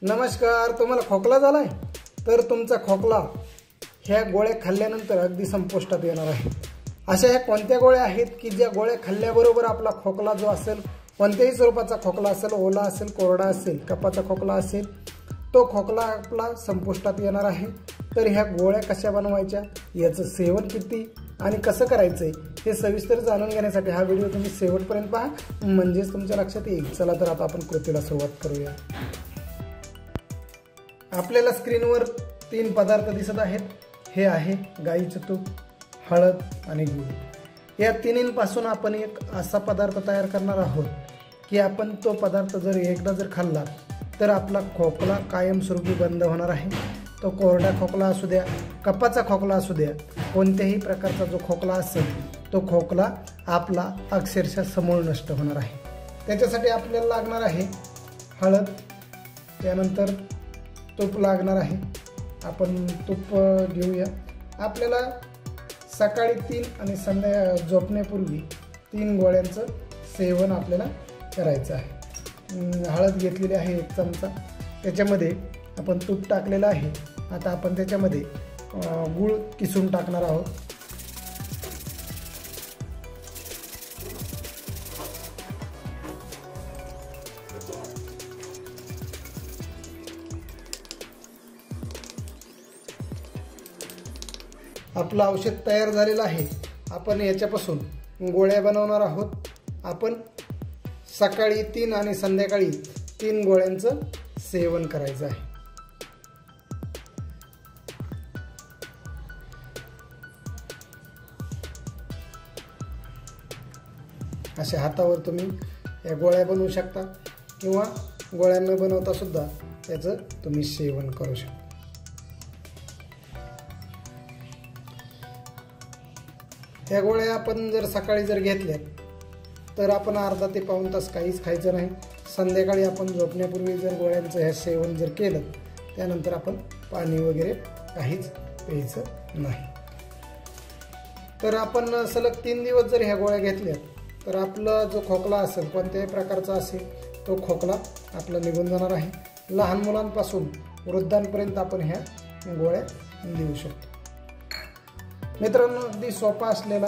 नमस्कार, तुम्हाला खोकला झालाय तर तुमचा खोकला ह्या गोळ्या खाल्ल्यानंतर अगदी संपुष्टात येणार आहे। अशा ह्या कोणत्या गोळ्या आहेत की ज्या गोळ्या खाल्ल्याबरोबर आपला खोकला जो असेल, कोणत्याही स्वरूपाचा खोकला असेल, ओला असेल, कोरडा असेल, कफाचा खोकला असेल, तो खोकला आपला संपुष्टात येणार आहे। तर ह्या गोळ्या कशा बनवायच्या, याचं सेवन किती आणि कसं करायचंय हे सविस्तर जाणून घेण्यासाठी हा व्हिडिओ तुम्ही शेवटपर्यंत पहा, म्हणजेच तुमच्या लक्षात येईल। चला तर आता आपण कृतीला सुरुवात करूया। आपल्याला स्क्रीनवर 3 पदार्थ दिसत आहेत। हे आहे गाईचं तूप, हळद आणि गूळ। या तिन्हींपासून आपण एक असा पदार्थ तयार करणार आहोत की आपण तो पदार्थ जर एकदा खाल्ला तर आपला खोकला कायमस्वरूपी बंद होणार आहे। तो कोरडा खोकला असू द्या, कफाचा खोकला असू द्या, कोणत्याही प्रकारचा जो खोकला असेल तो खोकला आपला अक्षरशः समूळ नष्ट होणार आहे। त्याच्यासाठी आपल्याला लागणार आहे हळद, त्यानंतर तूप लागणार आहे। आपण तूप घेऊया। आपल्याला सकाळी 3 आणि झोपण्यापूर्वी 3 गोळ्यांचं सेवन आपल्याला करायचं आहे। हळद घेतलेली आहे 1 चमचा, त्याच्यामध्ये आपण तूप टाकलेलं आहे। आता आपण त्याच्यामध्ये गूळ किसून टाकणार आहोत। आपलं औषध तयार झालेलं आहे। आपण याच्यापासून गोळ्या बनवणार आहोत। आपण सकाळी 3 आणि संध्याकाळी 3 गोळ्यांचं सेवन करायचं आहे। अशा हातावर तुम्ही या गोळ्या बनवू शकता किंवा गोळ्या न बनवता सुद्धा त्याचं तुम्ही सेवन करू शकता। ह्या गोळ्या आपण जर सकाळी घेतल्या तर आपण अर्धा ते पाऊण तास काहीच खायचं नाही। संध्याकाळी आपण झोपण्यापूर्वी जर गोळ्यांचं हे सेवन केलं त्यानंतर आपण पाणी वगैरे काहीच प्यायचं नाही। तर आपण सलग 3 दिवस जर ह्या गोळ्या घेतल्या तर आपला जो खोकला असेल, कोणत्याही प्रकारचा असेल, तो खोकला आपला निघून जाणार आहे। लहान मुलांपासून वृद्धांपर्यंत आपण ह्या गोळ्या देऊ शकतो। मित्रांनो, अगदी सोपा असलेला,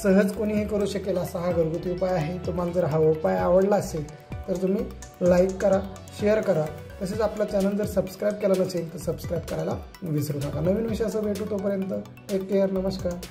सहज कोणीही करू शकेल असा हा घरगुती उपाय आहे। तुम्हाला जर हा उपाय आवडला असेल तर तुम्ही लाईक करा, शेअर करा। तसेच आपला चॅनल जर सबस्क्राईब केला नसेल तर सबस्क्राईब करायला विसरू नका। नवीन विषयासह भेटू, तोपर्यंत टेक केअर, नमस्कार।